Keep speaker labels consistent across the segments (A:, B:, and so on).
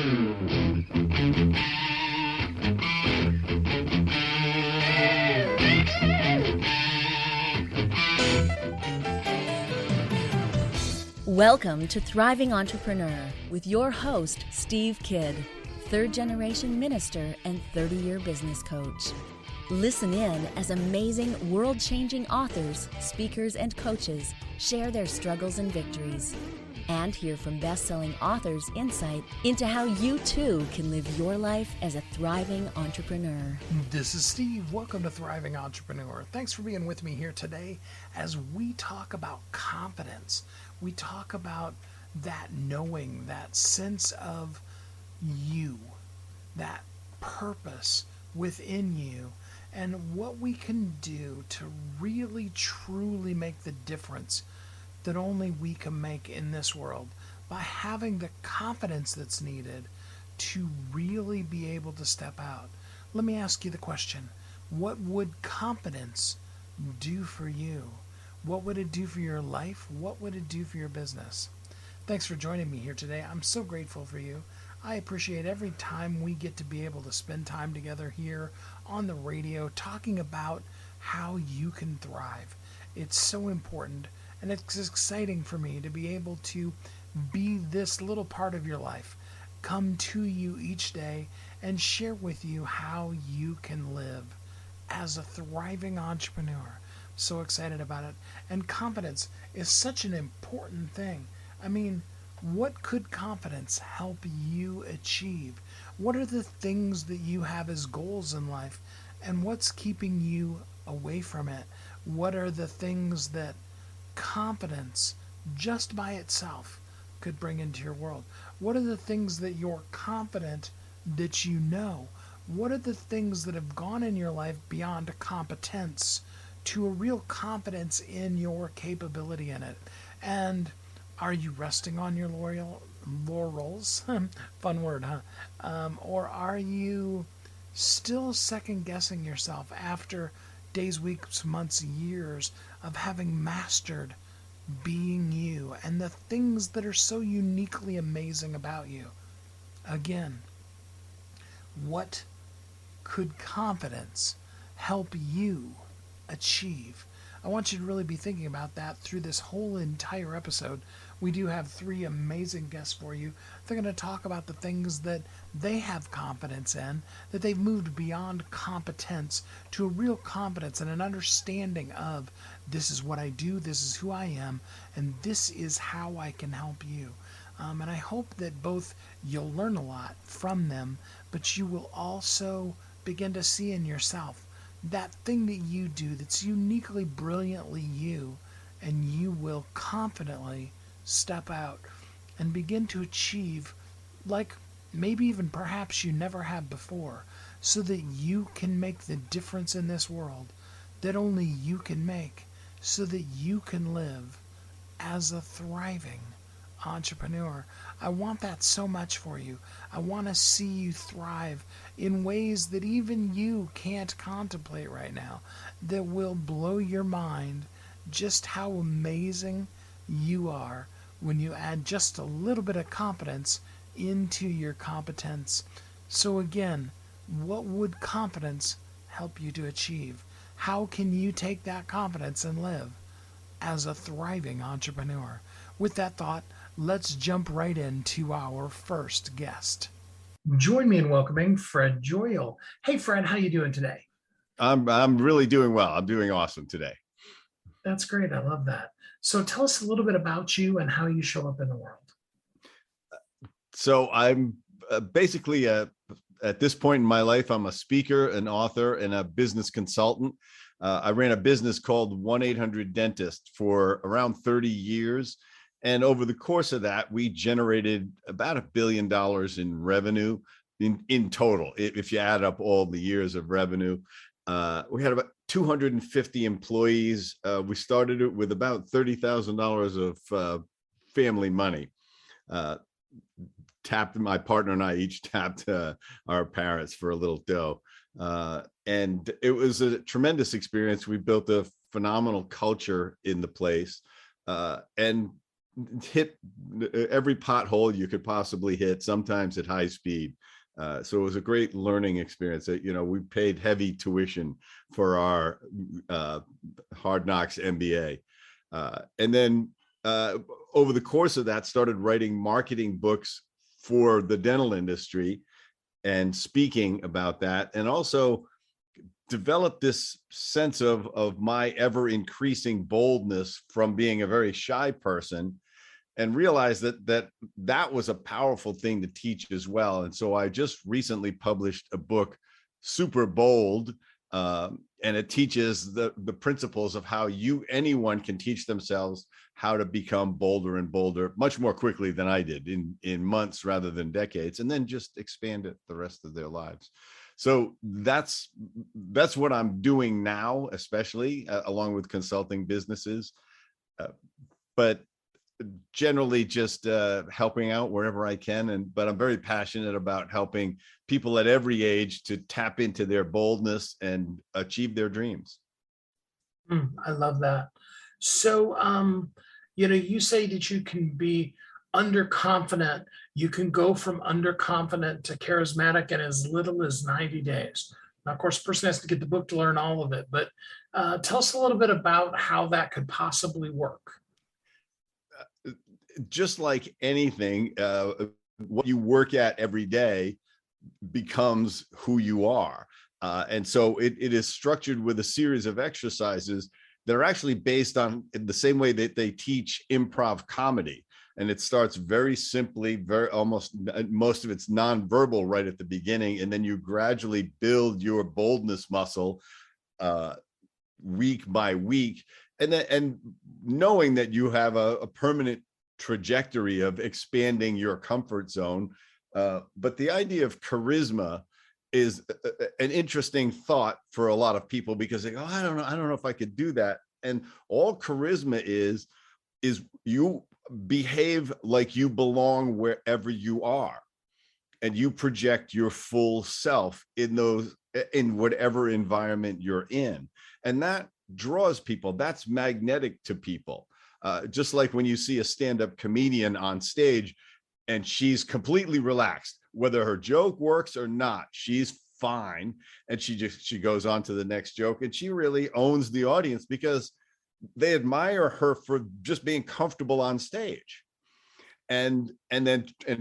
A: Welcome to Thriving Entrepreneur with your host, Steve Kidd, third-generation minister and 30-year business coach. Listen in as amazing, world-changing authors, speakers, and coaches share their struggles and victories. And hear from best-selling authors insight into how you too can live your life as a thriving entrepreneur.
B: This is Steve. Welcome to Thriving Entrepreneur. Thanks for being with me here today as we talk about confidence. We talk about that knowing, that sense of you, that purpose within you, and what we can do to really truly make the difference that only we can make in this world by having the confidence that's needed to really be able to step out. Let me ask you the question. What would confidence do for you? What would it do for your life? What would it do for your business? Thanks for joining me here today. I'm so grateful for you. I appreciate every time we get to be able to spend time together here on the radio talking about how you can thrive. It's so important. And it's exciting for me to be able to be this little part of your life, come to you each day and share with you how you can live as a thriving entrepreneur. So excited about it. And confidence is such an important thing. I mean, what could confidence help you achieve? What are the things that you have as goals in life? And what's keeping you away from it? What are the things that confidence just by itself could bring into your world? What are the things that you're confident that you know? What are the things that have gone in your life beyond a competence to a real confidence in your capability in it? And are you resting on your laurels? Fun word, huh? Or are you still second guessing yourself after days, weeks, months, years of having mastered being you and the things that are so uniquely amazing about you? Again, what could confidence help you achieve? I want you to really be thinking about that through this whole entire episode. We do have three amazing guests for you. They're going to talk about the things that they have confidence in, that they've moved beyond competence to a real confidence and an understanding of this is what I do, this is who I am, and this is how I can help you. And I hope that both you'll learn a lot from them, but you will also begin to see in yourself that thing that you do that's uniquely, brilliantly you, and you will confidently step out and begin to achieve like maybe even perhaps you never have before, so that you can make the difference in this world that only you can make, so that you can live as a thriving entrepreneur. I want that so much for you. I want to see you thrive in ways that even you can't contemplate right now, that will blow your mind just how amazing you are when you add just a little bit of confidence into your competence. So again, what would confidence help you to achieve? How can you take that confidence and live as a thriving entrepreneur? With that thought, let's jump right into our first guest. Join me in welcoming Fred Joyal. Hey, Fred, how you doing today?
C: I'm really doing well. I'm doing awesome today.
B: That's great. I love that. So tell us a little bit about you and how you show up in the world.
C: So I'm basically at this point in my life, I'm a speaker, an author, and a business consultant. I ran a business called 1-800-Dentist for around 30 years. And over the course of that, we generated about $1 billion in revenue in total. If you add up all the years of revenue, we had about 250 employees. We started it with about $30,000 of family money. My partner and I each tapped our parents for a little dough. And it was a tremendous experience. We built a phenomenal culture in the place. And hit every pothole you could possibly hit, sometimes at high speed. So it was a great learning experience. We paid heavy tuition for our Hard Knocks MBA. And then over the course of that, started writing marketing books for the dental industry and speaking about that. And also developed this sense of my ever increasing boldness from being a very shy person, and realized that was a powerful thing to teach as well. And so I just recently published a book, Super Bold, and it teaches the principles of how anyone can teach themselves how to become bolder and bolder much more quickly than I did, in months rather than decades, and then just expand it the rest of their lives. So that's what I'm doing now, especially along with consulting businesses, but generally just helping out wherever I can. But I'm very passionate about helping people at every age to tap into their boldness and achieve their dreams.
B: I love that. So, you say that you can be underconfident. You can go from underconfident to charismatic in as little as 90 days. Now, of course, the person has to get the book to learn all of it, but tell us a little bit about how that could possibly work.
C: Just like anything, what you work at every day becomes who you are. And so it is structured with a series of exercises that are actually based on the same way that they teach improv comedy. And it starts very simply, most of it's nonverbal right at the beginning. And then you gradually build your boldness muscle week by week. And knowing that you have a permanent trajectory of expanding your comfort zone. But the idea of charisma is an interesting thought for a lot of people, because they go, I don't know if I could do that. And all charisma is you behave like you belong wherever you are, and you project your full self in whatever environment you're in. And that draws people. That's magnetic to people. Just like when you see a stand-up comedian on stage and she's completely relaxed, whether her joke works or not, she's fine. And she goes on to the next joke, and she really owns the audience because they admire her for just being comfortable on stage and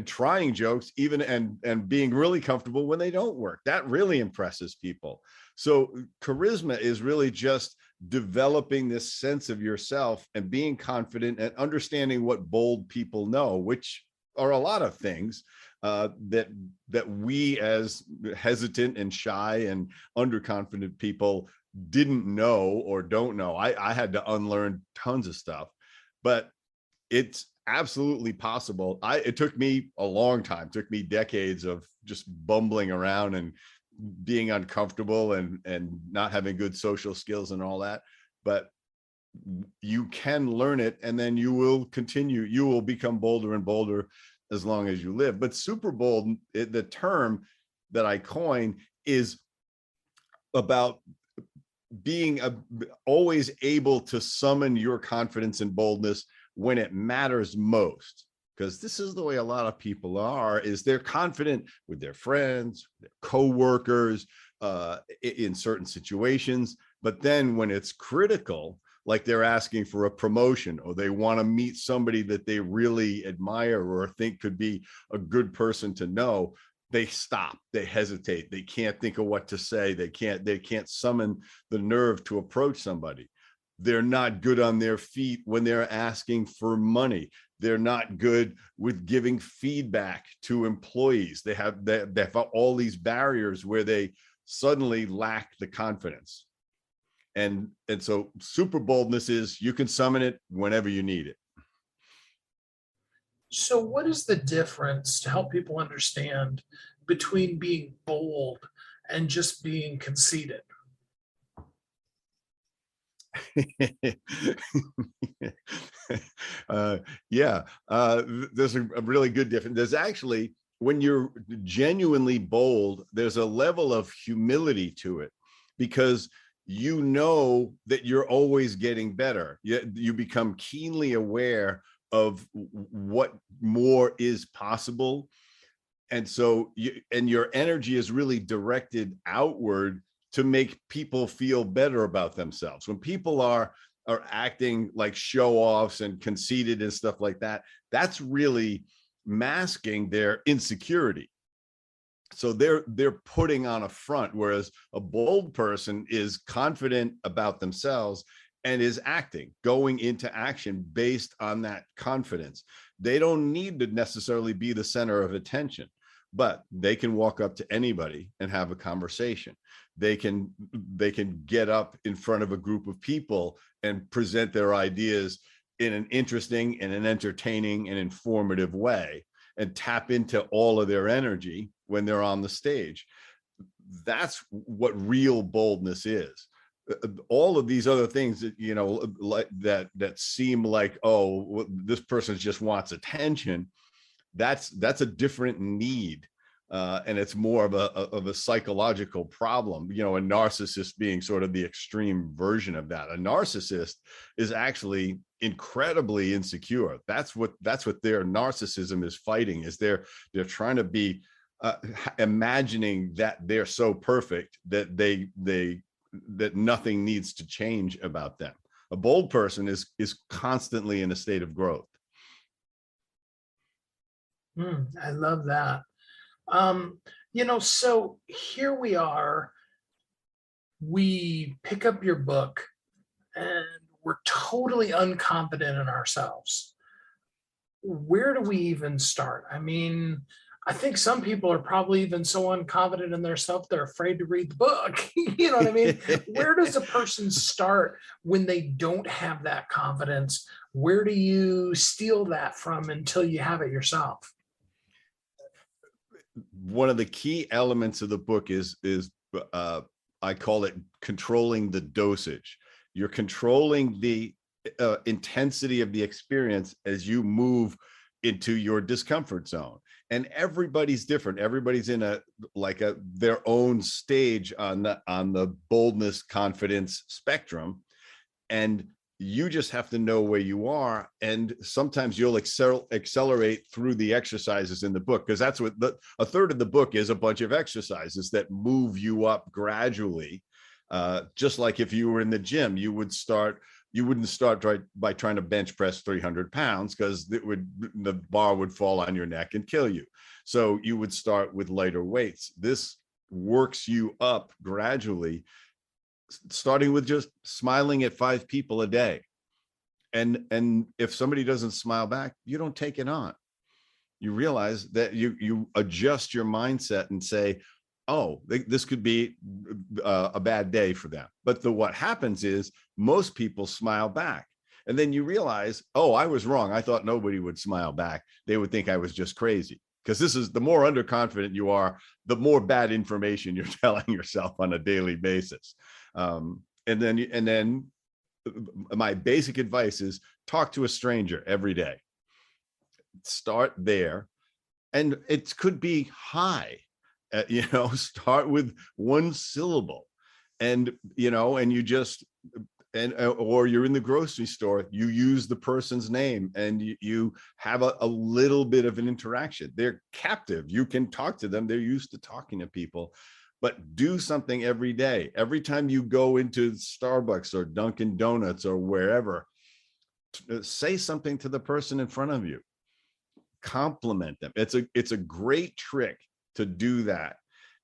C: trying jokes even and being really comfortable when they don't work. That really impresses people. So charisma is really just developing this sense of yourself and being confident and understanding what bold people know, which are a lot of things that we as hesitant and shy and underconfident people didn't know or don't know. I had to unlearn tons of stuff, but it's absolutely possible. It took me a long time, took me decades of just bumbling around and being uncomfortable and not having good social skills and all that. But you can learn it, and then you will continue. You will become bolder and bolder as long as you live. But super bold, the term that I coined, is about being always able to summon your confidence and boldness when it matters most. Because this is the way a lot of people are, is they're confident with their friends, their coworkers, in certain situations. But then when it's critical, like they're asking for a promotion, or they want to meet somebody that they really admire or think could be a good person to know, they stop, they hesitate, they can't think of what to say, they can't summon the nerve to approach somebody. They're not good on their feet when they're asking for money. They're not good with giving feedback to employees. They have all these barriers where they suddenly lack the confidence. And so super boldness is you can summon it whenever you need it.
B: So what is the difference, to help people understand, between being bold and just being conceited? There's a really good difference. There's actually, when you're genuinely bold, there's a level of humility to it, because you know that you're always getting better. You become keenly aware
C: of what more is possible. And so your energy is really directed outward to make people feel better about themselves. When people are acting like show-offs and conceited and stuff like that, that's really masking their insecurity. So they're putting on a front, whereas a bold person is confident about themselves and is going into action based on that confidence. They don't need to necessarily be the center of attention, but they can walk up to anybody and have a conversation. They can get up in front of a group of people and present their ideas in an interesting and an entertaining and informative way, and tap into all of their energy when they're on the stage. That's what real boldness is. All of these other things that, like that seem like, oh, this person just wants attention, that's a different need. And it's more of a psychological problem, a narcissist being sort of the extreme version of that. A narcissist is actually incredibly insecure. That's what their narcissism is fighting, is they're trying to be imagining that they're so perfect that that nothing needs to change about them. A bold person is constantly in a state of growth.
B: I love that. So here we are, we pick up your book and we're totally unconfident in ourselves. Where do we even start? I mean, I think some people are probably even so unconfident in themselves, they're afraid to read the book. You know what I mean? Where does a person start when they don't have that confidence? Where do you steal that from until you have it yourself?
C: One of the key elements of the book is I call it controlling the dosage. You're controlling the intensity of the experience as you move into your discomfort zone. And everybody's different. Everybody's in their own stage on the boldness, confidence spectrum. And you just have to know where you are. And sometimes you'll accelerate through the exercises in the book, because that's what a third of the book is, a bunch of exercises that move you up gradually. Just like if you were in the gym, you wouldn't start by trying to bench press 300 pounds, because the bar would fall on your neck and kill you. So you would start with lighter weights. This works you up gradually, starting with just smiling at 5 people a day. And if somebody doesn't smile back, you don't take it on. You realize that you adjust your mindset and say, oh, this could be a bad day for them. But what happens is most people smile back. And then you realize, oh, I was wrong. I thought nobody would smile back. They would think I was just crazy. Because this is, the more underconfident you are, the more bad information you're telling yourself on a daily basis. And then my basic advice is talk to a stranger every day. Start there. And it could be hi. Start with one syllable, and you just, or you're in the grocery store, you use the person's name and you have a little bit of an interaction. They're captive. You can talk to them. They're used to talking to people, but do something every day. Every time you go into Starbucks or Dunkin' Donuts or wherever, say something to the person in front of you. Compliment them. It's a great trick to do that.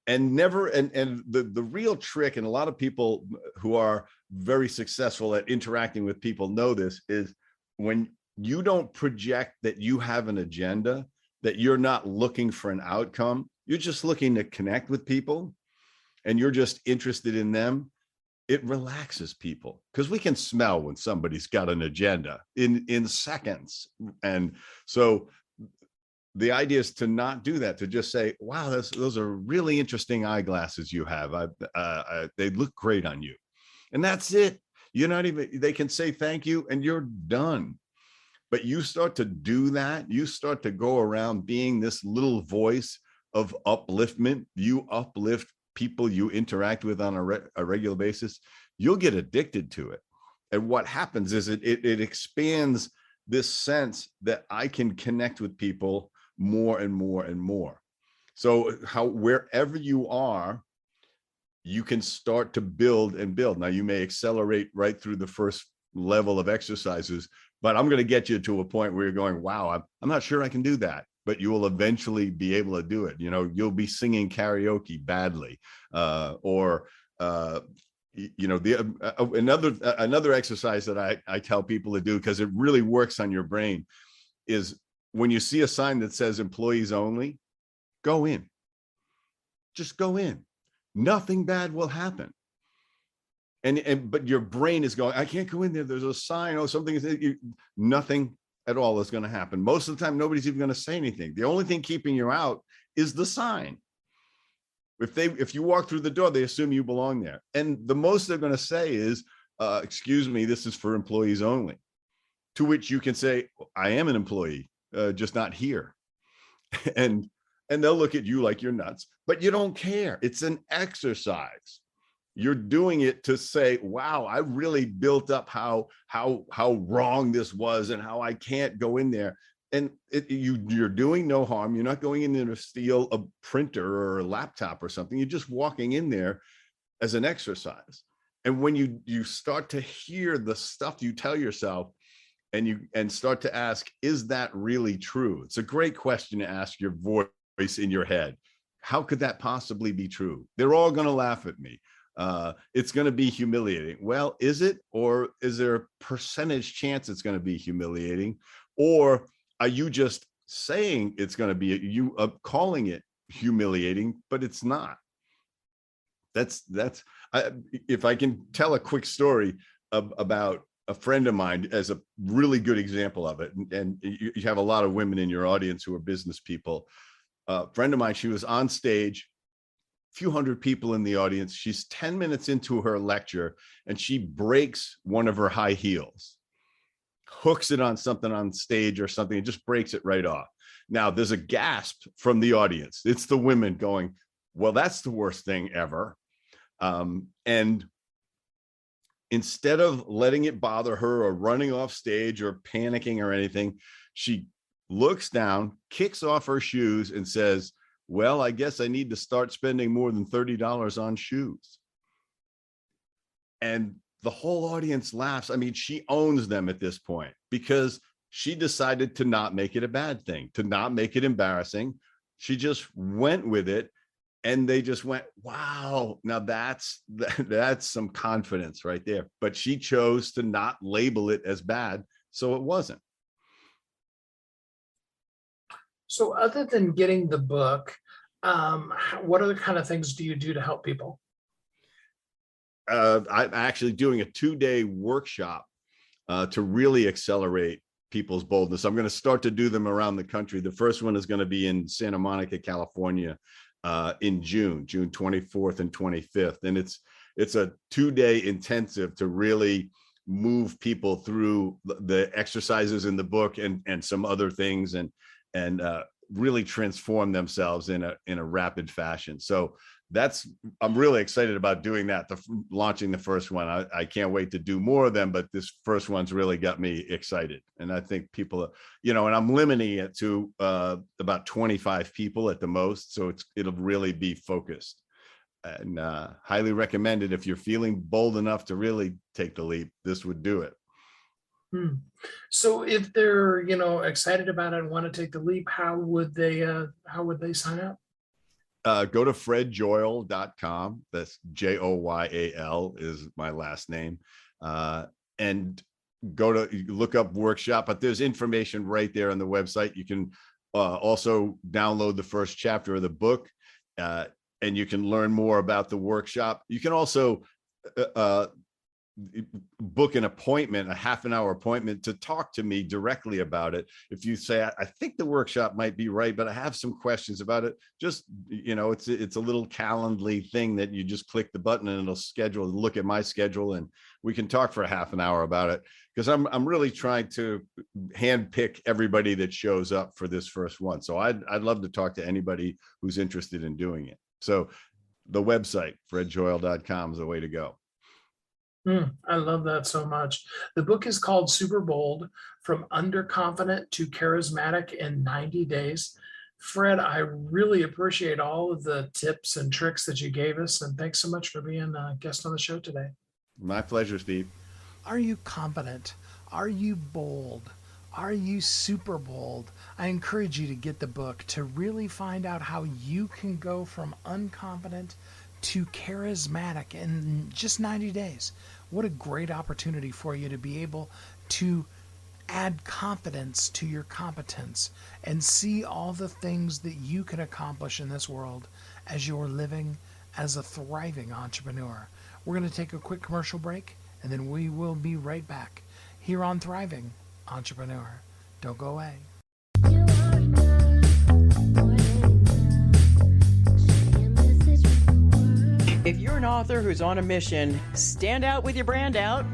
C: And the real trick, and a lot of people who are very successful at interacting with people know this, is when you don't project that you have an agenda, that you're not looking for an outcome, you're just looking to connect with people and you're just interested in them, it relaxes people, because we can smell when somebody's got an agenda in seconds. And so the idea is to not do that, to just say, wow, those are really interesting eyeglasses you have. They look great on you. And that's it. They can say thank you and you're done. But you start to do that. You start to go around being this little voice of upliftment. You uplift people you interact with on a regular basis. You'll get addicted to it. And what happens is it expands this sense that I can connect with people more and more and more. So wherever you are, you can start to build and build. Now you may accelerate right through the first level of exercises, but I'm going to get you to a point where you're going, wow, I'm not sure I can do that, but you will eventually be able to do it. You know, you'll be singing karaoke badly, or another exercise that I tell people to do, because it really works on your brain, is when you see a sign that says employees only, go in. Just go in. Nothing bad will happen. But your brain is going, I can't go in there. There's a sign or something. Nothing at all is going to happen. Most of the time, nobody's even going to say anything. The only thing keeping you out is the sign. If you walk through the door, they assume you belong there. And the most they're going to say is, excuse me, this is for employees only. To which you can say, I am an employee, just not here. And they'll look at you like you're nuts, but you don't care. It's an exercise. You're doing it to say, wow, I really built up how wrong this was and how I can't go in there. And you're doing no harm. You're not going in there to steal a printer or a laptop or something. You're just walking in there as an exercise. And when you start to hear the stuff you tell yourself, and start to ask, is that really true? It's a great question to ask your voice in your head. How could that possibly be true? They're all going to laugh at me. It's going to be humiliating. Well, is it? Or is there a percentage chance it's going to be humiliating? Or are you just saying it's going to be, you calling it humiliating, but it's not? If I can tell a quick story about a friend of mine as a really good example of it, and you have a lot of women in your audience who are business people. A friend of mine, she was on stage, a few hundred people in the audience. She's 10 minutes into her lecture and she breaks one of her high heels, hooks it on something on stage or something, and just breaks it right off. Now there's a gasp from the audience. It's the women going, well, that's the worst thing ever. And instead of letting it bother her or running off stage or panicking or anything, she looks down, kicks off her shoes and says, well, I guess I need to start spending more than $30 on shoes. And the whole audience laughs. I mean, she owns them at this point because she decided to not make it a bad thing, to not make it embarrassing. She just went with it. And they just went, wow, now that's some confidence right there. But she chose to not label it as bad, so it wasn't.
B: So other than getting the book, what other kind of things do you do to help people?
C: I'm actually doing a 2-day workshop to really accelerate people's boldness. I'm going to start to do them around the country. The first one is going to be in Santa Monica, California, in June 24th and 25th. And it's a 2-day intensive to really move people through the exercises in the book and some other things and really transform themselves in a rapid fashion. So I'm really excited about doing that, launching the first one. I can't wait to do more of them, but this first one's really got me excited. And I think people, and I'm limiting it to about 25 people at the most. So it'll really be focused, and highly recommended. If you're feeling bold enough to really take the leap, this would do it.
B: So if they're, excited about it and want to take the leap, how would they sign up?
C: Go to fredjoyal.com. That's Joyal is my last name. And look up workshop, but there's information right there on the website. You can also download the first chapter of the book, and you can learn more about the workshop. You can also book an appointment, a half-an-hour appointment, to talk to me directly about it. If you say, I think the workshop might be right, but I have some questions about it, just, it's a little Calendly thing that you just click the button and it'll look at my schedule, and we can talk for a half an hour about it, because I'm really trying to handpick everybody that shows up for this first one. So I'd love to talk to anybody who's interested in doing it. So the website, fredjoyal.com, is the way to go.
B: I love that so much. The book is called Super Bold: From Underconfident to Charismatic in 90 Days. Fred, I really appreciate all of the tips and tricks that you gave us. And thanks so much for being a guest on the show today.
C: My pleasure, Steve.
B: Are you confident? Are you bold? Are you super bold? I encourage you to get the book to really find out how you can go from unconfident to charismatic in just 90 days. What a great opportunity for you to be able to add confidence to your competence and see all the things that you can accomplish in this world as you're living as a thriving entrepreneur. We're going to take a quick commercial break and then we will be right back here on Thriving Entrepreneur. Don't go away.
D: If you're an author who's on a mission, stand out with your brand out.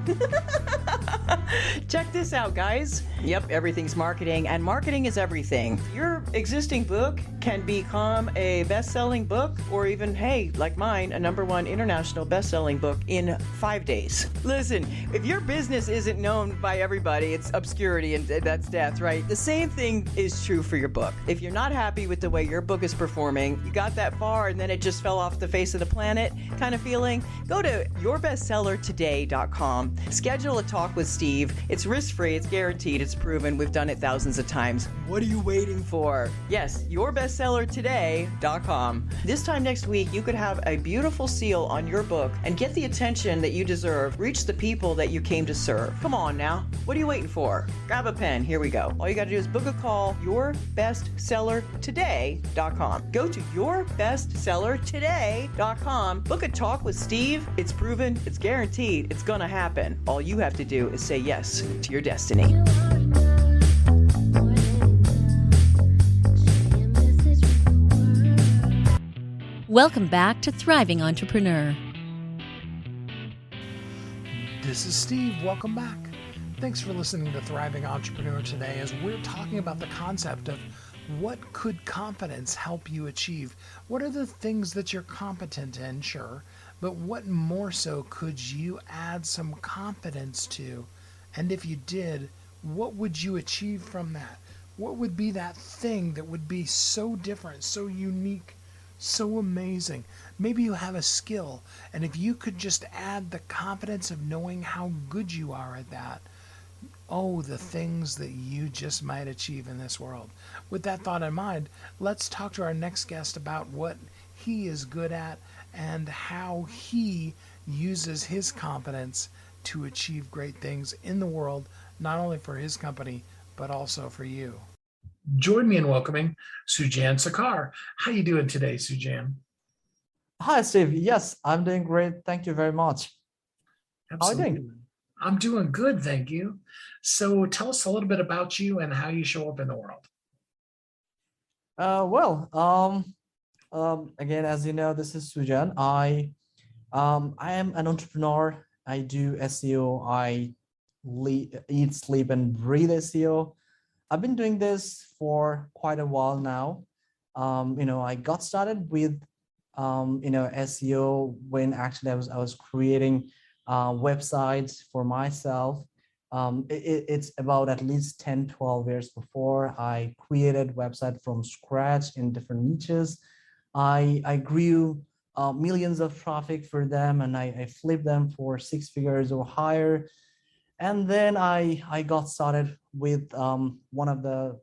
D: Check this out, guys. Yep, everything's marketing, and marketing is everything. Your existing book can become a best-selling book, or even, hey, like mine, a #1 international best-selling book in 5 days. Listen, if your business isn't known by everybody, it's obscurity, and that's death, right? The same thing is true for your book. If you're not happy with the way your book is performing, you got that far and then it just fell off the face of the planet kind of feeling, go to yourbestsellertoday.com. Schedule a talk with Steve. It's risk-free, it's guaranteed, it's proven. We've done it thousands of times. What are you waiting for? Yes, yourbestsellertoday.com. This time next week, you could have a beautiful seal on your book and get the attention that you deserve. Reach the people that you came to serve. Come on now. What are you waiting for? Grab a pen. Here we go. All you got to do is book a call, yourbestsellertoday.com. Go to yourbestsellertoday.com. Book a talk with Steve. It's proven, it's guaranteed, it's gonna happen. All you have to do is say yes to your destiny.
A: Welcome back to Thriving Entrepreneur.
B: This is Steve. Welcome back. Thanks for listening to Thriving Entrepreneur today as we're talking about the concept of what could confidence help you achieve? What are the things that you're competent in? Sure. But what more so could you add some confidence to? And if you did, what would you achieve from that? What would be that thing that would be so different, so unique, so amazing? Maybe you have a skill, and if you could just add the confidence of knowing how good you are at that, oh, the things that you just might achieve in this world. With that thought in mind, let's talk to our next guest about what he is good at and how he uses his confidence to achieve great things in the world, not only for his company, but also for you. Join me in welcoming Sujan Sakar. How you doing today, Sujan?
E: Hi, Steve. Yes, I'm doing great. Thank you very much.
B: Absolutely.
E: How are you doing?
B: I'm doing good, thank you. So tell us a little bit about you and how you show up in the world.
E: Again, as you know, this is Sujan. I am an entrepreneur. I do SEO. I eat, sleep, and breathe SEO. I've been doing this for quite a while now. I got started with SEO when actually I was creating websites for myself. It's about at least 10-12 years before I created website from scratch in different niches. I grew millions of traffic for them, and I flipped them for 6 figures or higher. And then I got started with one of the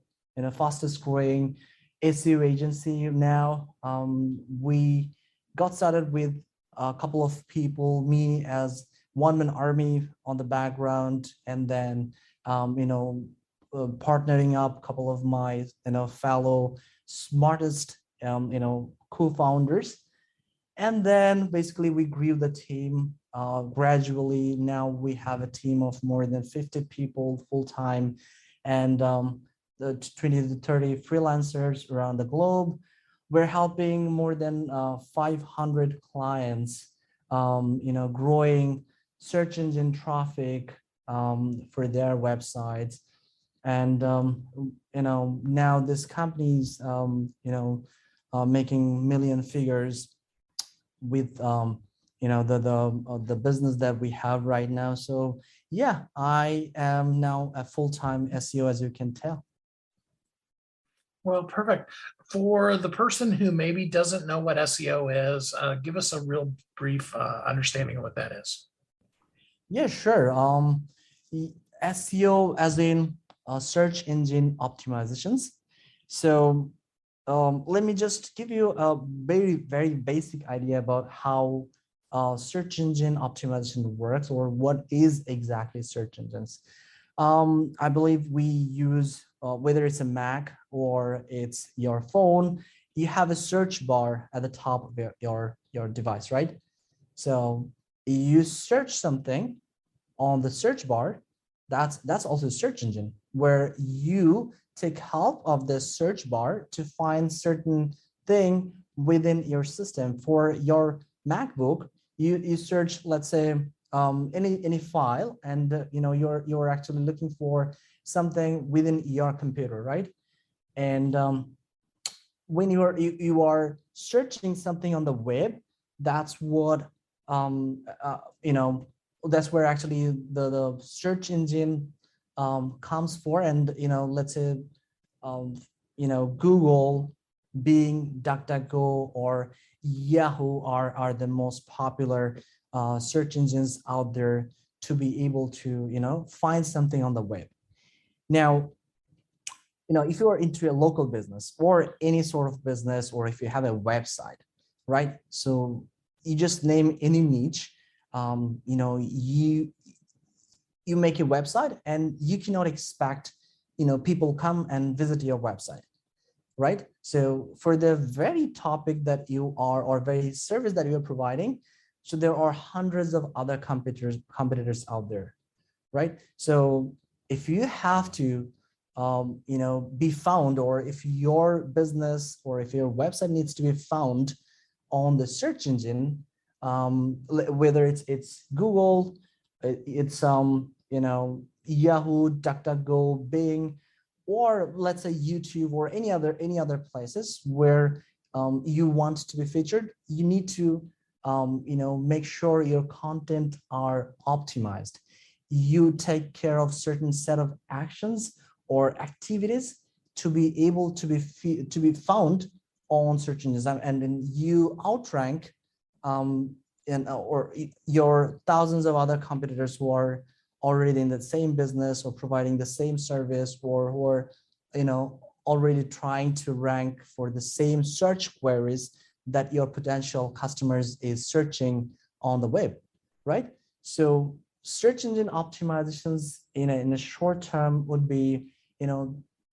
E: fastest growing SEO agency now. We got started with a couple of people, me as one-man army on the background, and then partnering up a couple of my fellow smartest co-founders, and then basically we grew the team gradually. Now we have a team of more than 50 people full-time, and the 20 to 30 freelancers around the globe. We're helping more than 500 clients, growing search engine traffic for their websites. And now this company's making million figures with the business that we have right now. So yeah, I am now a full-time SEO, as you can tell.
B: Well, perfect. For the person who maybe doesn't know what SEO is, give us a real brief understanding of what that is.
E: Yeah, sure. SEO as in search engine optimizations. So let me just give you a very, very basic idea about how search engine optimization works, or what is exactly search engines. I believe we use, whether it's a Mac or it's your phone, you have a search bar at the top of your device, right? So you search something on the search bar, that's also a search engine, where you take help of the search bar to find certain thing within your system. For your MacBook, you search, let's say, any file, and you're actually looking for something within your computer, right? And when you are searching something on the web, that's what that's where actually the search engine comes for. And let's say Google, Bing, DuckDuckGo, or Yahoo are the most popular search engines out there to be able to find something on the web. Now, if you are into a local business or any sort of business, or if you have a website, right? So you just name any niche. You make a website, and you cannot expect people come and visit your website, right? So for the very topic that you are, or very service that you're providing, so there are hundreds of other competitors out there, right? So if you have to be found, or if your business or if your website needs to be found on the search engine, whether it's Google, it's Yahoo, DuckDuckGo, Bing, or let's say YouTube, or any other places where you want to be featured, you need to make sure your content are optimized. You take care of certain set of actions or activities to be able to be found on search engines, and then you outrank or your thousands of other competitors who are already in the same business or providing the same service, or who are already trying to rank for the same search queries that your potential customers is searching on the web, right? So search engine optimizations in a short term would be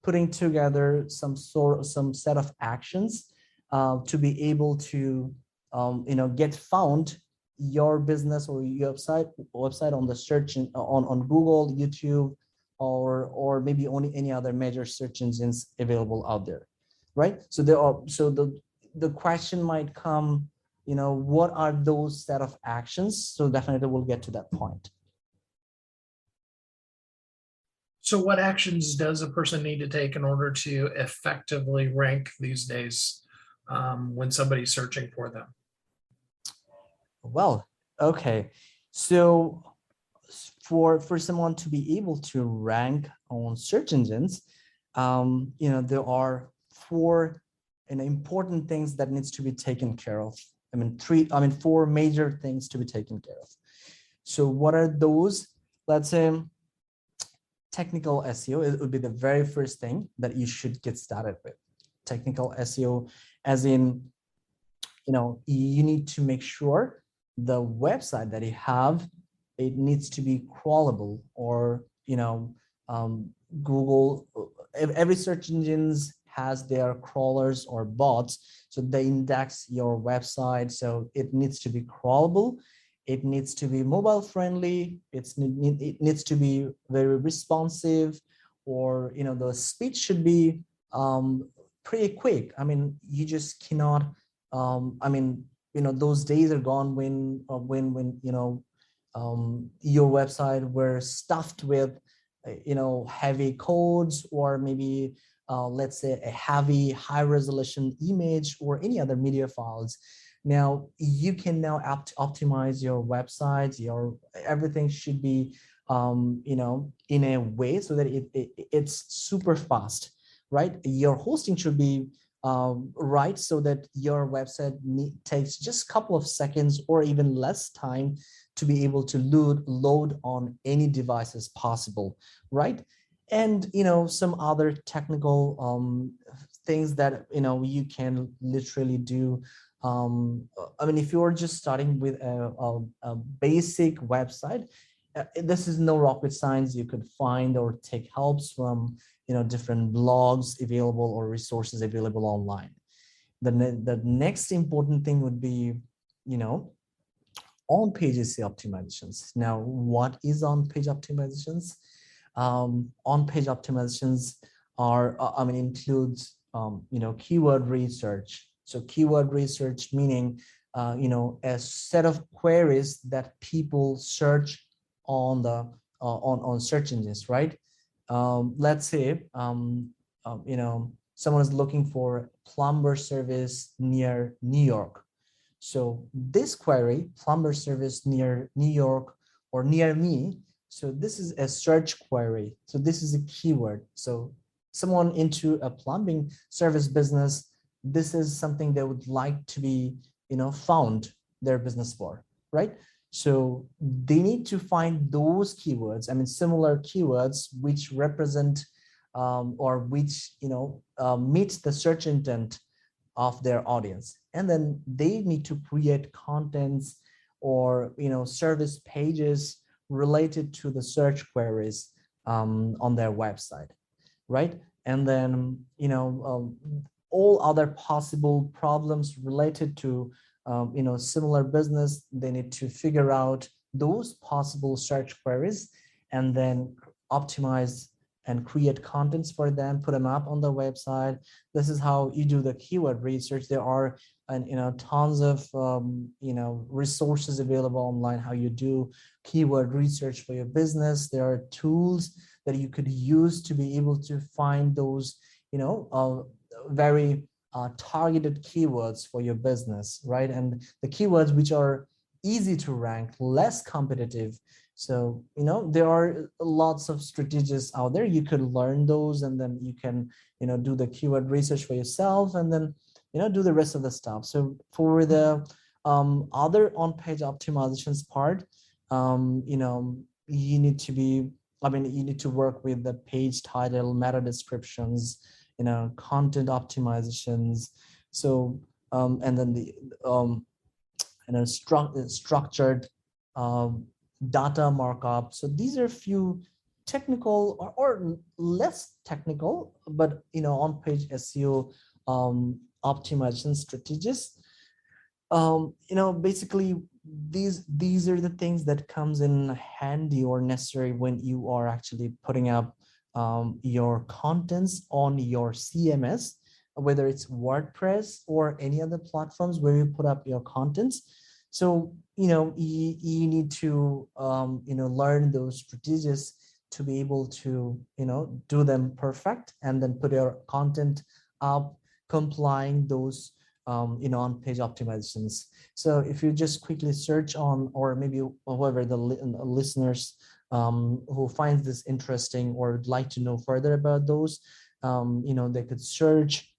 E: putting together some set of actions to be able to get found your business or your website on the search on Google, YouTube, or maybe only any other major search engines available out there, right? So the question might come, what are those set of actions? So definitely we'll get to that point.
B: So what actions does a person need to take in order to effectively rank these days when somebody's searching for them?
E: Well, okay. So for someone to be able to rank on search engines, there are four important things that needs to be taken care of. Four major things to be taken care of. So what are those? Let's say technical SEO, it would be the very first thing that you should get started with. Technical SEO, as in, you need to make sure the website that you have, it needs to be crawlable, or Google, every search engines has their crawlers or bots, so they index your website, so it needs to be crawlable. It needs to be mobile friendly. It needs to be very responsive, or the speed should be pretty quick. You just cannot. Those days are gone when your website were stuffed with heavy codes, or maybe let's say a heavy high resolution image or any other media files. Now you can now optimize your websites. Your everything should be in a way so that it's super fast, right? Your hosting should be right, so that your website takes just a couple of seconds or even less time to be able to load on any devices possible, right? And some other technical things that you can literally do. I mean, if you're just starting with a basic website, this is no rocket science. You could find or take helps from different blogs available or resources available online. The next important thing would be on-page SEO optimizations. Now, what is on-page optimizations? On-page optimizations are, includes, keyword research. So keyword research meaning, a set of queries that people search on the on search engines, right? Let's say, someone is looking for plumber service near New York. So this query, plumber service near New York or near me, so this is a search query. So this is a keyword. So someone into a plumbing service business, this is something they would like to be, found their business for, right? So they need to find those keywords, similar keywords which represent or which, meets the search intent of their audience. And then they need to create contents or service pages related to the search queries on their website, right? And then all other possible problems related to similar business, they need to figure out those possible search queries and then optimize and create contents for them, put them up on the website. This is how you do the keyword research. There are tons of resources available online how you do keyword research for your business. There are tools that you could use to be able to find those very targeted keywords for your business, right? And the keywords which are easy to rank, less competitive. So, there are lots of strategies out there. You could learn those and then you can, do the keyword research for yourself and then, do the rest of the stuff. So for the other on-page optimizations part, you need to be, you need to work with the page title, meta descriptions, content optimizations. So, and then the, structured data markup. So these are a few technical or less technical, but on-page SEO optimization strategies. Basically these are the things that comes in handy or necessary when you are actually putting up your contents on your CMS, whether it's WordPress or any other platforms where you put up your contents. So, you need to, learn those strategies to be able to, do them perfect and then put your content up, complying those, on-page optimizations. So if you just quickly search on, or maybe whoever the listeners who finds this interesting or would like to know further about those, they could search,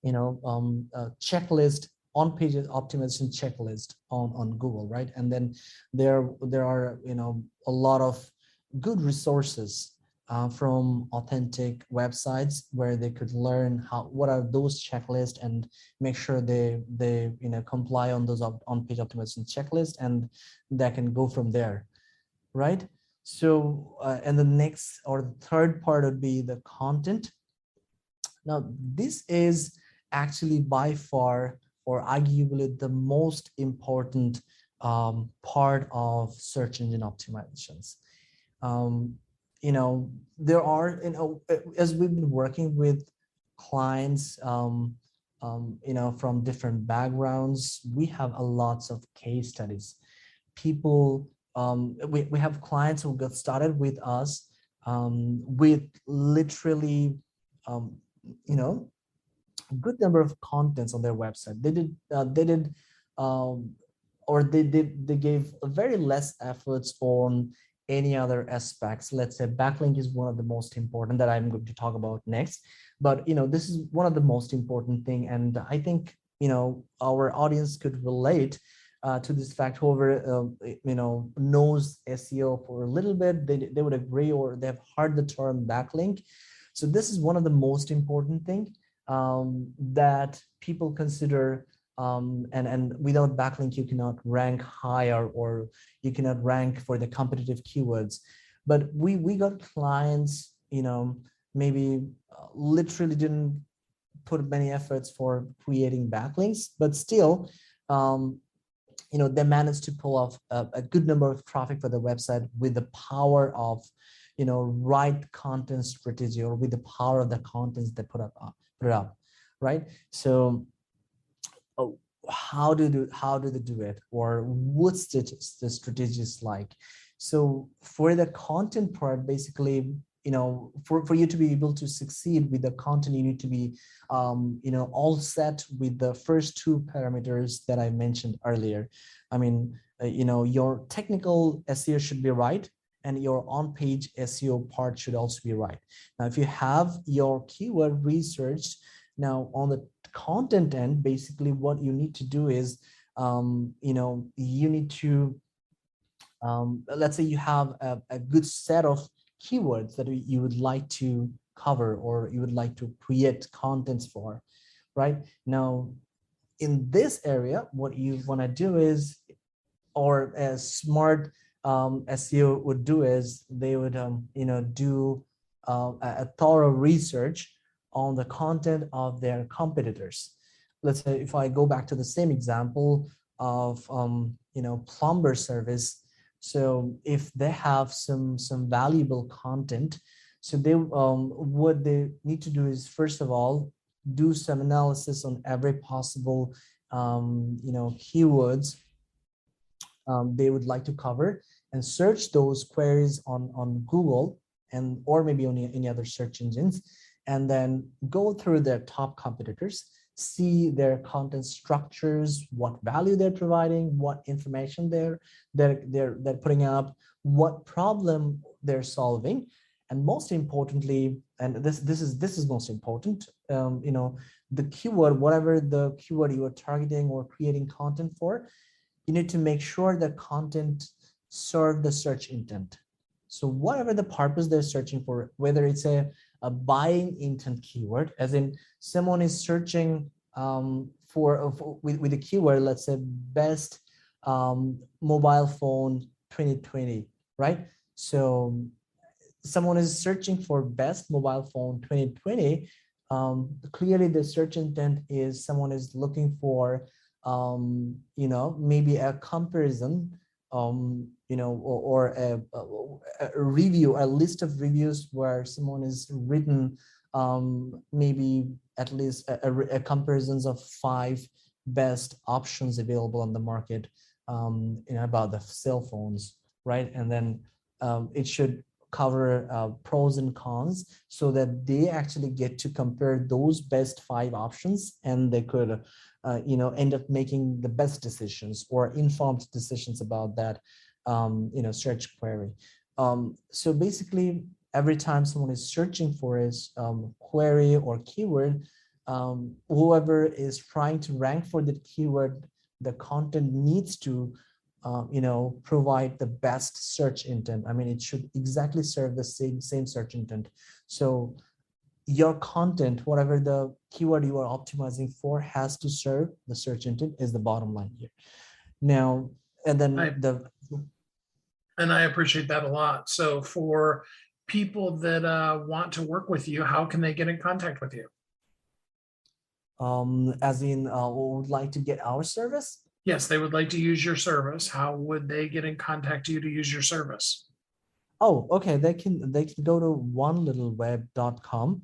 E: checklist, on-page optimization checklist on Google, right? And then there are a lot of good resources from authentic websites where they could learn what are those checklists and make sure they comply on those on-page optimization checklists, and that can go from there, right? So and the next or the third part would be the content. Now this is actually by far or arguably the most important part of search engine optimizations. There are, as we've been working with clients, from different backgrounds, we have a lots of case studies. People, we have clients who got started with us with literally, a good number of contents on their website. Um, they gave very less efforts on any other aspects. Let's say backlink is one of the most important that I'm going to talk about next. But this is one of the most important thing, and I think our audience could relate to this fact. Whoever knows SEO for a little bit, they would agree, or they've heard the term backlink. So this is one of the most important thing that people consider, and without backlink you cannot rank higher, or you cannot rank for the competitive keywords. But we got clients maybe literally didn't put many efforts for creating backlinks, but still they managed to pull off a good number of traffic for the website with the power of right content strategy, or with the power of the contents they put up, right? So how do they do it, or what's the strategies like? So for the content part, basically, for you to be able to succeed with the content, you need to be all set with the first two parameters that I mentioned earlier. I mean, your technical SEO should be right, and your on-page SEO part should also be right. Now, if you have your keyword researched, now on the content end, basically what you need to do is, you need to, let's say you have a good set of keywords that you would like to cover, or you would like to create contents for, right? Now, in this area, what you want to do is, or a smart SEO would do is, they would do a thorough research on the content of their competitors. Let's say if I go back to the same example of plumber service. So if they have some valuable content, so they what they need to do is, first of all, do some analysis on every possible keywords they would like to cover, and search those queries on Google, and or maybe on any other search engines, and then go through their top competitors, see their content structures, what value they're providing, what information they're putting up, what problem they're solving, and most importantly, and this is most important, the keyword, whatever the keyword you are targeting or creating content for, you need to make sure that content serve the search intent. So whatever the purpose they're searching for, whether it's a buying intent keyword, as in someone is searching with the keyword, let's say best mobile phone 2020, right? So someone is searching for best mobile phone 2020. Clearly the search intent is someone is looking for maybe a comparison, or a review, a list of reviews where someone is written maybe at least a comparisons of 5 best options available on the market about the cell phones, right? And then it should cover pros and cons, so that they actually get to compare those best 5 options, and they could end up making the best decisions or informed decisions about that search query. So basically, every time someone is searching for a query or keyword, whoever is trying to rank for the keyword, the content needs to provide the best search intent. I mean, it should exactly serve the same search intent. So your content, whatever the keyword you are optimizing for, has to serve the search intent, is the bottom line here. Now, and then
B: I appreciate that a lot. So for people that want to work with you, how can they get in contact with you?
E: As in, would like to get our service?
B: Yes, they would like to use your service. How would they get in contact you to use your service?
E: Oh, okay. They can go to onelittleweb.com.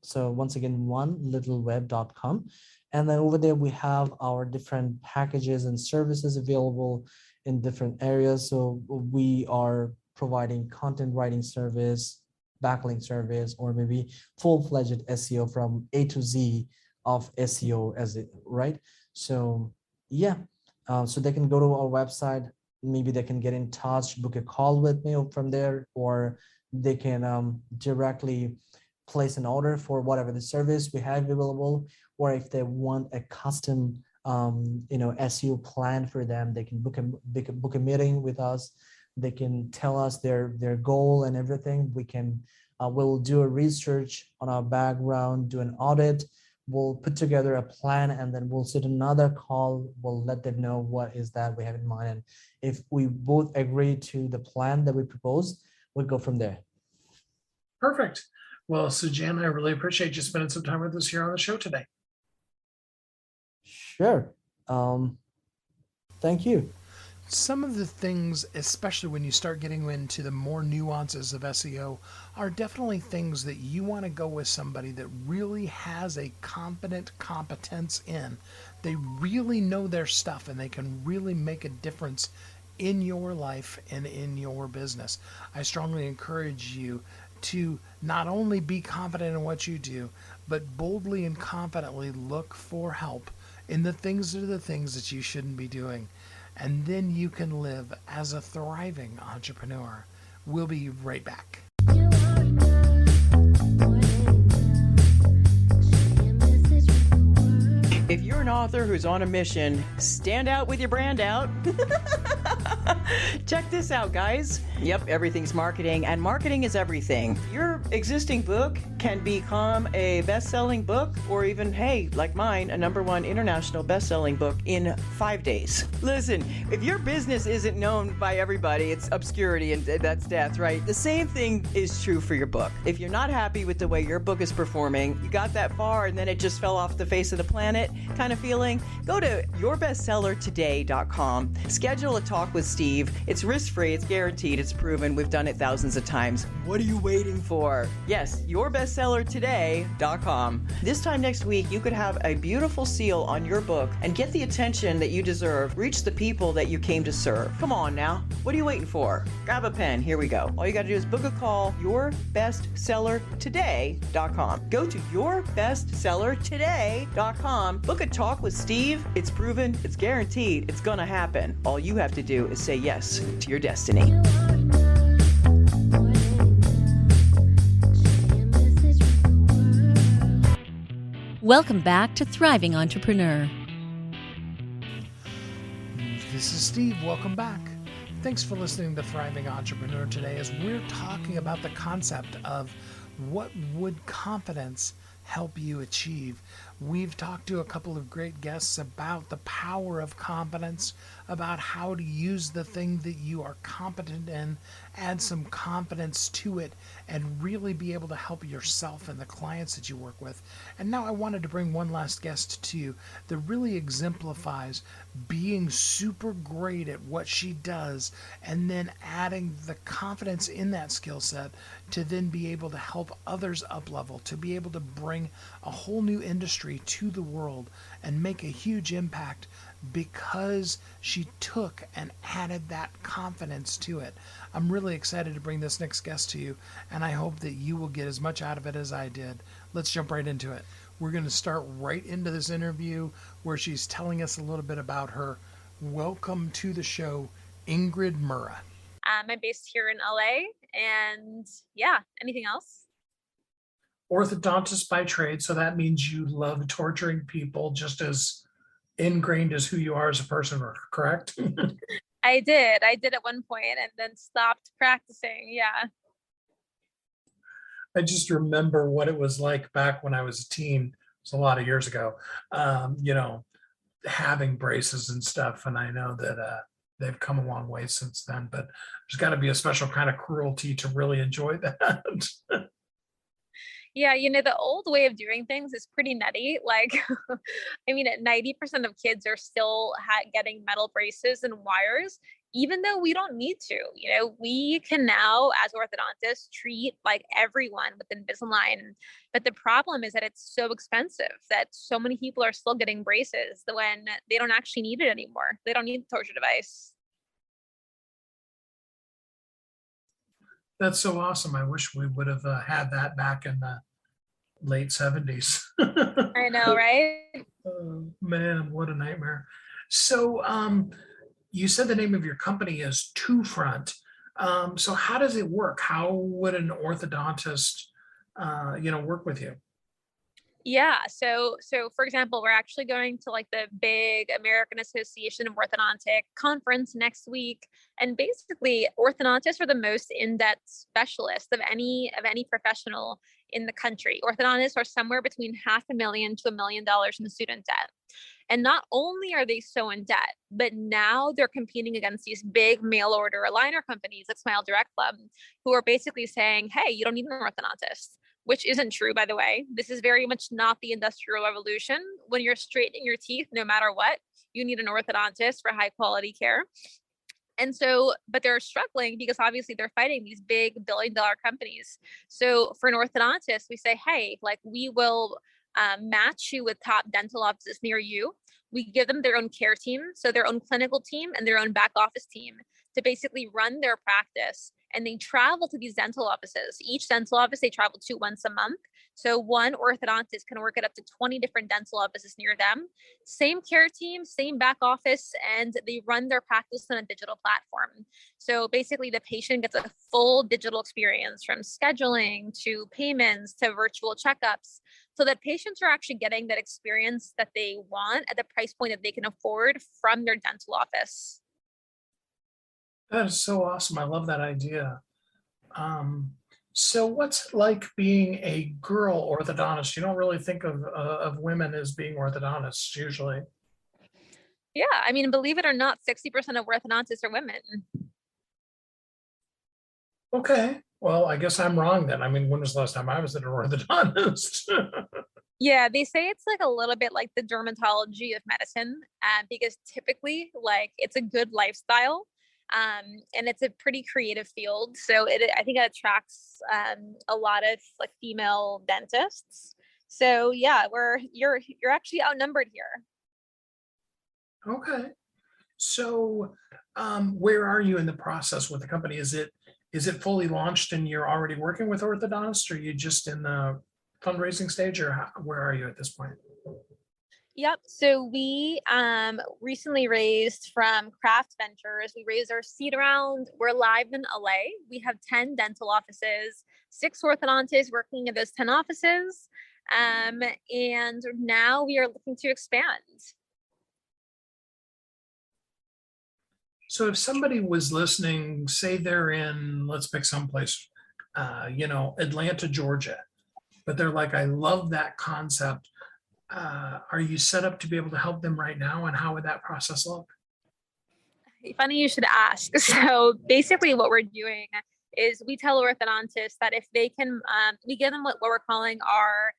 E: So once again, onelittleweb.com. And then over there, we have our different packages and services available in different areas. So we are providing content writing service, backlink service, or maybe full-fledged SEO from A to Z of SEO as it, right? So yeah, so they can go to our website, maybe they can get in touch, book a call with me from there, or they can directly place an order for whatever the service we have available, or if they want a custom SEO plan for them, they can book a meeting with us. They can tell us their goal and everything. We'll do a research on our background, do an audit, we'll put together a plan, and then we'll sit another call. We'll let them know what is that we have in mind, and if we both agree to the plan that we propose, we'll go from there.
B: Perfect. Well, Sujan, I really appreciate you spending some time with us here on the show today.
E: Sure. Thank you.
B: Some of the things, especially when you start getting into the more nuances of SEO, are definitely things that you want to go with somebody that really has a competent competence in. They really know their stuff and they can really make a difference in your life and in your business. I strongly encourage you to not only be confident in what you do, but boldly and confidently look for help in the things that you shouldn't be doing. And then you can live as a thriving entrepreneur. We'll be right back.
D: If you're an author who's on a mission, stand out with your brand out. Check this out, guys. Yep, everything's marketing, and marketing is everything. Your existing book can become a best-selling book, or even, hey, like mine, a #1 international best-selling book in 5 days. Listen, if your business isn't known by everybody, it's obscurity, and that's death, right? The same thing is true for your book. If you're not happy with the way your book is performing, you got that far and then it just fell off the face of the planet kind of feeling, go to yourbestsellertoday.com. Schedule a talk with Steve. It's risk-free, it's guaranteed, it's proven. We've done it thousands of times. What are you waiting for? Yes, yourbestsellertoday.com. This time next week, you could have a beautiful seal on your book and get the attention that you deserve. Reach the people that you came to serve. Come on now. What are you waiting for? Grab a pen. Here we go. All you got to do is book a call, yourbestsellertoday.com. Go to yourbestsellertoday.com. Book a talk with Steve. It's proven, it's guaranteed, it's gonna happen. All you have to do is say yes to your destiny.
A: Welcome back to Thriving Entrepreneur.
B: This is Steve. Welcome back. Thanks for listening to Thriving Entrepreneur today as we're talking about the concept of what would confidence help you achieve. We've talked to a couple of great guests about the power of confidence, about how to use the thing that you are competent in, add some confidence to it, and really be able to help yourself and the clients that you work with. And now I wanted to bring one last guest to you that really exemplifies being super great at what she does and then adding the confidence in that skill set to then be able to help others up level, to be able to bring a whole new industry to the world and make a huge impact because she took and added that confidence to it. I'm really excited to bring this next guest to you, and I hope that you will get as much out of it as I did. Let's jump right into it. We're going to start right into this interview where she's telling us a little bit about her. Welcome to the show, Ingrid Murrah.
F: I'm based here in LA, and yeah, anything else?
B: Orthodontist by trade, so that means you love torturing people just as ingrained as who you are as a person, correct?
F: I did at one point and then stopped practicing. Yeah.
B: I just remember what it was like back when I was a teen. It was a lot of years ago, having braces and stuff. And I know that they've come a long way since then, but there's got to be a special kind of cruelty to really enjoy that.
F: Yeah, the old way of doing things is pretty nutty. Like, I mean, 90% of kids are still getting metal braces and wires, even though we don't need to. We can now, as orthodontists, treat like everyone with Invisalign. But the problem is that it's so expensive that so many people are still getting braces when they don't actually need it anymore. They don't need the torture device.
B: That's so awesome. I wish we would have had that back in the late 70s.
F: I know, right?
B: Oh, man, what a nightmare. So, you said the name of your company is Two Front. So how does it work? How would an orthodontist, work with you?
F: Yeah. So for example, we're actually going to like the big American Association of Orthodontic conference next week. And basically orthodontists are the most in-depth specialists of any professional in the country. Orthodontists are somewhere between $500,000 to $1 million in student debt. And not only are they so in debt, but now they're competing against these big mail order aligner companies like Smile Direct Club, who are basically saying, hey, you don't need an orthodontist, which isn't true, by the way. This is very much not the Industrial Revolution. When you're straightening your teeth, no matter what, you need an orthodontist for high quality care. And so, but they're struggling because obviously they're fighting these big $1 billion companies. So for an orthodontist, we say, hey, like we will match you with top dental offices near you. We give them their own care team, so their own clinical team and their own back office team to basically run their practice. And they travel to these dental offices. Each dental office they travel to once a month. So one orthodontist can work at up to 20 different dental offices near them. Same care team, same back office, and they run their practice on a digital platform. So basically the patient gets a full digital experience from scheduling to payments to virtual checkups, so that patients are actually getting that experience that they want at the price point that they can afford from their dental office.
B: That is so awesome. I love that idea. So what's it like being a girl orthodontist? You don't really think of women as being orthodontists usually.
F: Yeah, I mean, believe it or not, 60% of orthodontists are women.
B: Okay. Well, I guess I'm wrong then. I mean, when was the last time I was at an orthodontist?
F: Yeah, they say it's like a little bit like the dermatology of medicine, because typically, like, it's a good lifestyle, and it's a pretty creative field. So I think it attracts a lot of like female dentists. So yeah, you're actually outnumbered here.
B: Okay. So, where are you in the process with the company? Is it fully launched and you're already working with orthodontists, or are you just in the fundraising stage, or where are you at this point?
F: Yep. So we recently raised from Craft Ventures. We raised our seed round. We're live in LA. We have 10 dental offices, 6 orthodontists working in those 10 offices. And now we are looking to expand.
B: So if somebody was listening, say they're in, let's pick someplace, Atlanta, Georgia, but they're like, I love that concept. Are you set up to be able to help them right now? And how would that process look?
F: Funny you should ask. So basically what we're doing is we tell orthodontists that if they can, we give them what we're calling our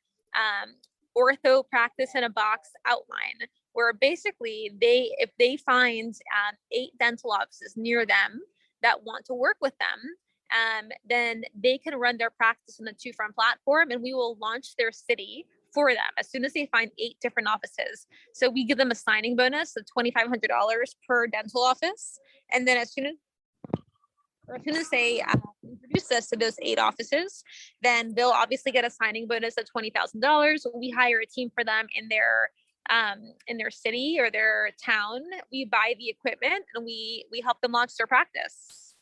F: ortho practice in a box outline, where basically if they find 8 dental offices near them that want to work with them, then they can run their practice on the Two Front platform, and we will launch their city for them as soon as they find 8 different offices. So we give them a signing bonus of $2,500 per dental office. And then as soon as they introduce us to those 8 offices, then they'll obviously get a signing bonus of $20,000. We hire a team for them in their city or their town. We buy the equipment and we help them launch their practice.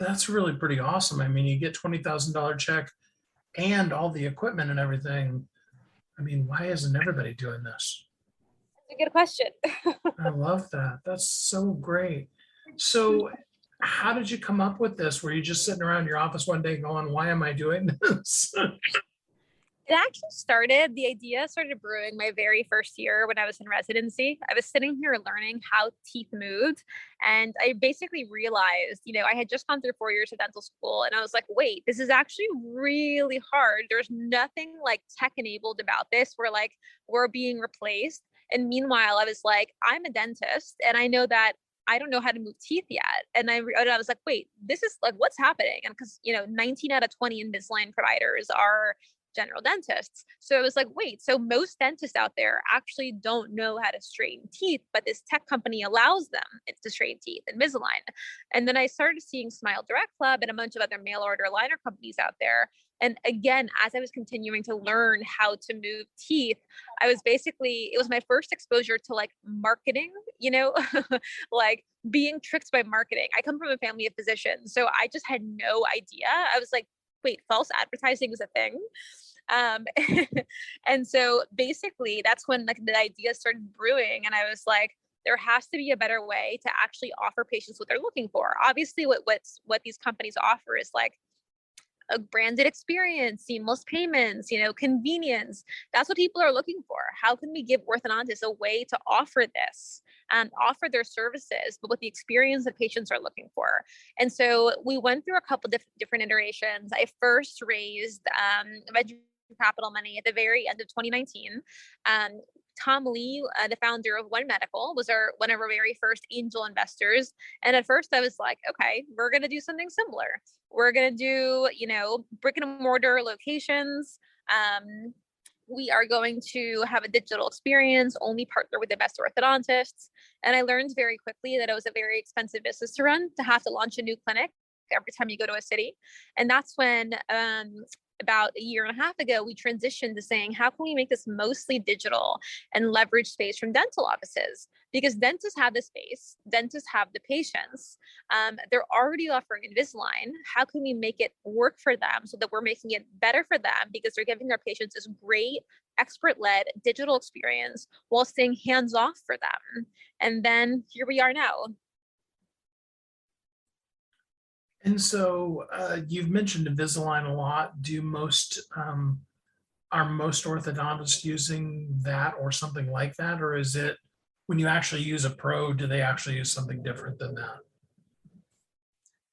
B: That's really pretty awesome. I mean, you get $20,000 check and all the equipment and everything. I mean, why isn't everybody doing this?
F: That's a good question.
B: I love that. That's so great. So how did you come up with this? Were you just sitting around your office one day going, why am I doing this?
F: The idea started brewing my very first year when I was in residency. I was sitting here learning how teeth moved. And I basically realized, I had just gone through 4 years of dental school, and I was like, wait, this is actually really hard. There's nothing like tech enabled about this. We're being replaced. And meanwhile, I was like, I'm a dentist and I know that I don't know how to move teeth yet. And I was like, wait, this is like, what's happening? And because, 19 out of 20 Invisalign providers are general dentists. So I was like, wait, so most dentists out there actually don't know how to straighten teeth, but this tech company allows them to straighten teeth, Invisalign. And then I started seeing Smile Direct Club and a bunch of other mail order aligner companies out there. And again, as I was continuing to learn how to move teeth, I was basically, it was my first exposure to like marketing, like being tricked by marketing. I come from a family of physicians, so I just had no idea. I was like, wait, false advertising is a thing. Um, and so basically that's when like the idea started brewing, and I was like, there has to be a better way to actually offer patients what they're looking for. Obviously what these companies offer is like a branded experience, seamless payments, convenience. That's what people are looking for. How can we give orthodontists a way to offer this and offer their services, but with the experience that patients are looking for? And so we went through a couple different iterations. I first raised venture capital money at the very end of 2019. Tom Lee, the founder of One Medical, was one of our very first angel investors. And at first I was like, okay, we're going to do something similar. We're going to do, brick and mortar locations. We are going to have a digital experience, only partner with the best orthodontists. And I learned very quickly that it was a very expensive business to run, to have to launch a new clinic every time you go to a city. And that's when, about a year and a half ago, we transitioned to saying, how can we make this mostly digital and leverage space from dental offices? Because dentists have the space, dentists have the patients. They're already offering Invisalign. How can we make it work for them so that we're making it better for them, because they're giving their patients this great expert-led digital experience while staying hands-off for them? And then here we are now.
B: And so you've mentioned Invisalign a lot. Do are most orthodontists using that or something like that? Or is it, when you actually use a pro, do they actually use something different than that?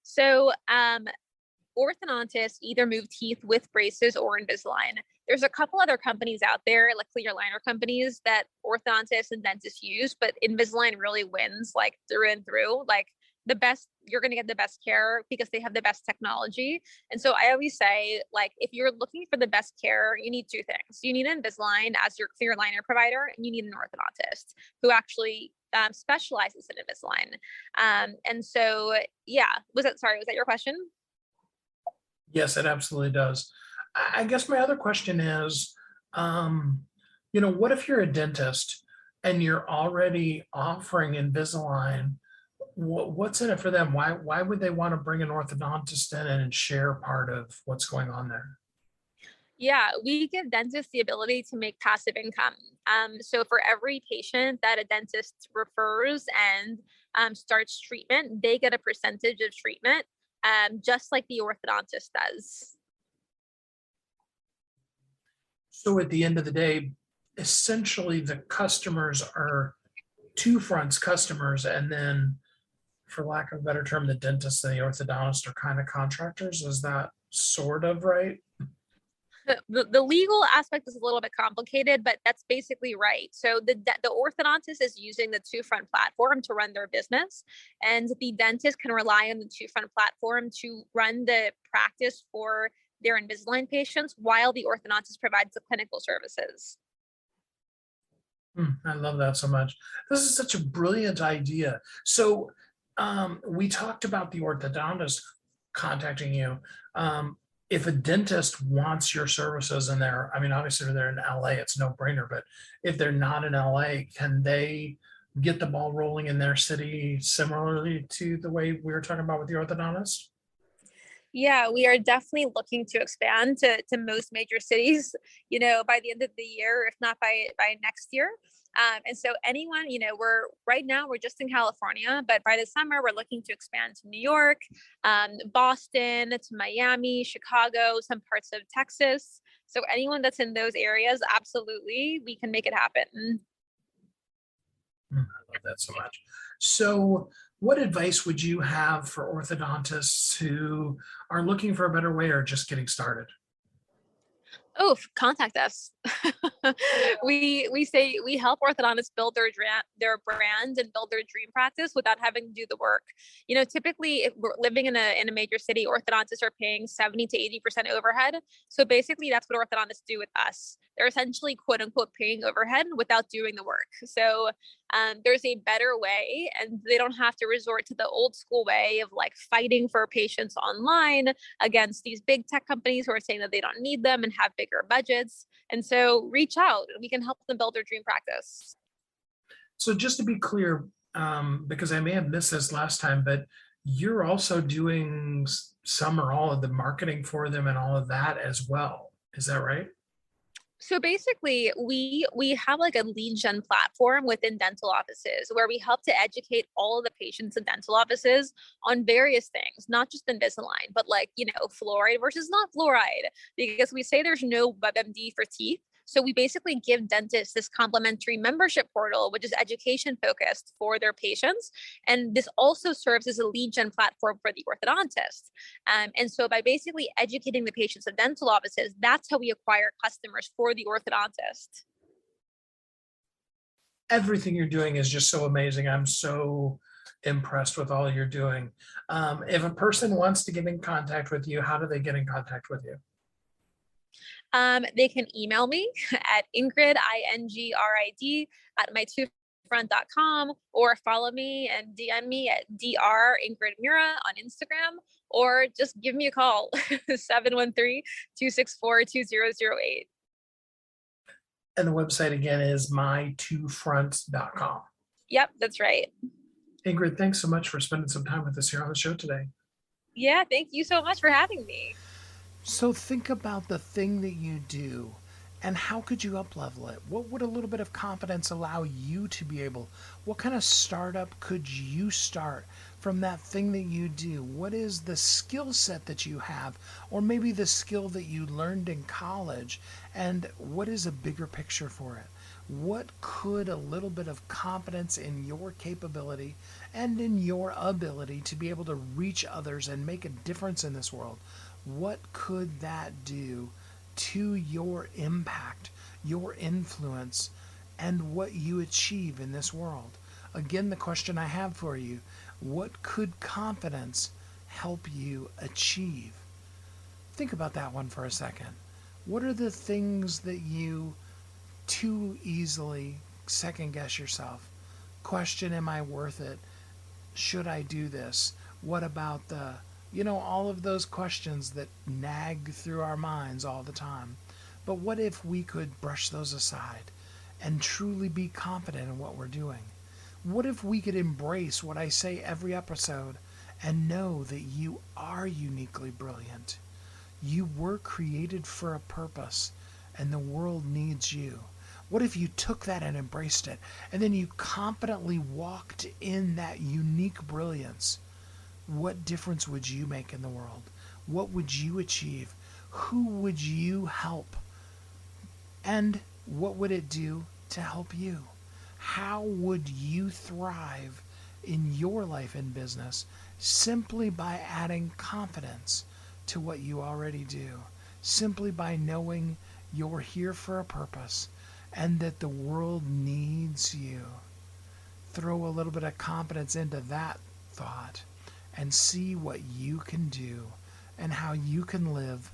F: So orthodontists either move teeth with braces or Invisalign. There's a couple other companies out there, like clear aligner companies, that orthodontists and dentists use, but Invisalign really wins, like through and through. Like the best, you're going to get the best care because they have the best technology. And so I always say, like, if you're looking for the best care, you need two things. You need Invisalign as your clear aligner provider, and you need an orthodontist who actually specializes in Invisalign. And so, yeah, was that your question?
B: Yes, it absolutely does. I guess my other question is, what if you're a dentist and you're already offering Invisalign? What's in it for them? Why would they want to bring an orthodontist in and share part of what's going on there?
F: Yeah, we give dentists the ability to make passive income. So for every patient that a dentist refers and starts treatment, they get a percentage of treatment, just like the orthodontist does.
B: So at the end of the day, essentially the customers are two fronts customers, and then, for lack of a better term, the dentist and the orthodontist are kind of contractors. Is that sort of right?
F: The legal aspect is a little bit complicated, but that's basically right. So the orthodontist is using the two front platform to run their business, and the dentist can rely on the two front platform to run the practice for their Invisalign patients, while the orthodontist provides the clinical services.
B: I love that so much. This is such a brilliant idea. So we talked about the orthodontist contacting you. If a dentist wants your services in there, I mean, obviously they're in LA, it's no brainer, but if they're not in LA, can they get the ball rolling in their city similarly to the way we were talking about with the orthodontist?
F: Yeah, we are definitely looking to expand to most major cities, by the end of the year, if not by next year. And so anyone, we're just in California, but by the summer, we're looking to expand to New York, Boston, to Miami, Chicago, some parts of Texas. So anyone that's in those areas, absolutely, we can make it happen.
B: I love that so much. So what advice would you have for orthodontists who are looking for a better way or just getting started?
F: Oh, contact us. We say we help orthodontists build their brand and build their dream practice without having to do the work. Typically, if we're living in a major city, orthodontists are paying 70 to 80% overhead. So basically, that's what orthodontists do with us. They're essentially quote unquote paying overhead without doing the work. So there's a better way, and they don't have to resort to the old school way of like fighting for patients online against these big tech companies who are saying that they don't need them and have bigger budgets. And so reach out and we can help them build their dream practice.
B: So just to be clear, because I may have missed this last time, but you're also doing some or all of the marketing for them and all of that as well. Is that right?
F: So basically, we have like a lead gen platform within dental offices where we help to educate all of the patients in dental offices on various things, not just Invisalign, but like, fluoride versus not fluoride, because we say there's no WebMD for teeth. So we basically give dentists this complimentary membership portal, which is education focused for their patients. And this also serves as a lead gen platform for the orthodontist. And so by basically educating the patients of dental offices, that's how we acquire customers for the orthodontist.
B: Everything you're doing is just so amazing. I'm so impressed with all you're doing. If a person wants to get in contact with you, how do they get in contact with you?
F: They can email me at Ingrid, INGRID, at mytoothfront.com, or follow me and DM me at Dr. Ingrid Mura on Instagram, or just give me a call, 713-264-2008.
B: And the website again is mytwofront.com.
F: Yep, that's right.
B: Ingrid, thanks so much for spending some time with us here on the show today.
F: Yeah, thank you so much for having me.
B: So think about the thing that you do and how could you up-level it? What would a little bit of confidence allow you to be able? What kind of startup could you start from that thing that you do? What is the skill set that you have, or maybe the skill that you learned in college, and what is a bigger picture for it? What could a little bit of confidence in your capability and in your ability to be able to reach others and make a difference in this world? What could that do to your impact, your influence, and what you achieve in this world? Again, the question I have for you, what could confidence help you achieve? Think about that one for a second. What are the things that you too easily second guess yourself? Question, am I worth it? Should I do this? What about all of those questions that nag through our minds all the time. But what if we could brush those aside and truly be confident in what we're doing? What if we could embrace what I say every episode and know that you are uniquely brilliant? You were created for a purpose, and the world needs you. What if you took that and embraced it, and then you confidently walked in that unique brilliance? What difference would you make in the world? What would you achieve? Who would you help? And what would it do to help you? How would you thrive in your life and business simply by adding confidence to what you already do? Simply by knowing you're here for a purpose and that the world needs you. Throw a little bit of confidence into that thought and see what you can do and how you can live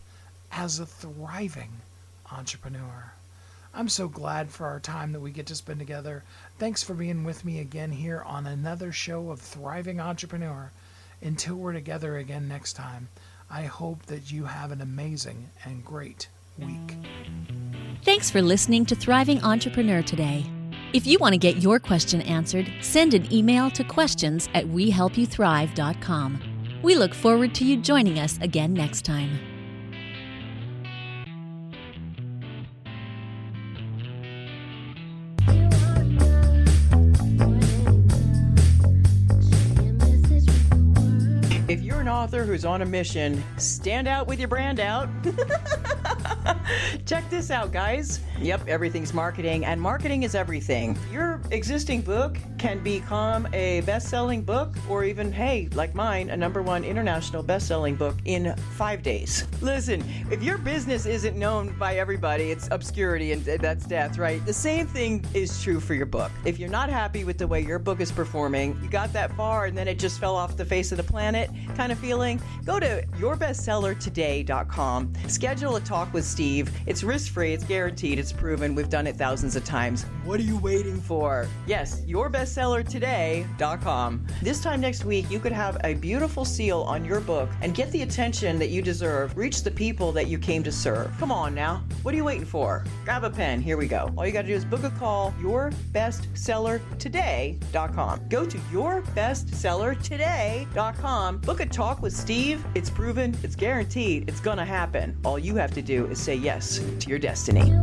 B: as a thriving entrepreneur. I'm so glad for our time that we get to spend together. Thanks for being with me again here on another show of Thriving Entrepreneur. Until we're together again next time, I hope that you have an amazing and great week.
A: Thanks for listening to Thriving Entrepreneur today. If you want to get your question answered, send an email to questions@wehelpyouthrive.com. We look forward to you joining us again next time.
D: If you're an author who's on a mission, stand out with your brand out. Check this out, guys. Yep, everything's marketing, and marketing is everything. Your existing book can become a best-selling book, or even, hey, like mine, a #1 international best-selling book in 5 days. Listen, if your business isn't known by everybody, it's obscurity and that's death, right? The same thing is true for your book. If you're not happy with the way your book is performing, you got that far and then it just fell off the face of the planet kind of feeling, go to yourbestsellertoday.com. Schedule a talk with Steve. It's risk-free, it's guaranteed, it's proven. We've done it thousands of times. What are you waiting for? Yes, yourbestsellertoday.com. This time next week, you could have a beautiful seal on your book and get the attention that you deserve. Reach the people that you came to serve. Come on now. What are you waiting for? Grab a pen. Here we go. All you got to do is book a call. Yourbestsellertoday.com. Go to yourbestsellertoday.com. Book a talk with Steve. It's proven. It's guaranteed. It's going to happen. All you have to do is say yes to your destiny.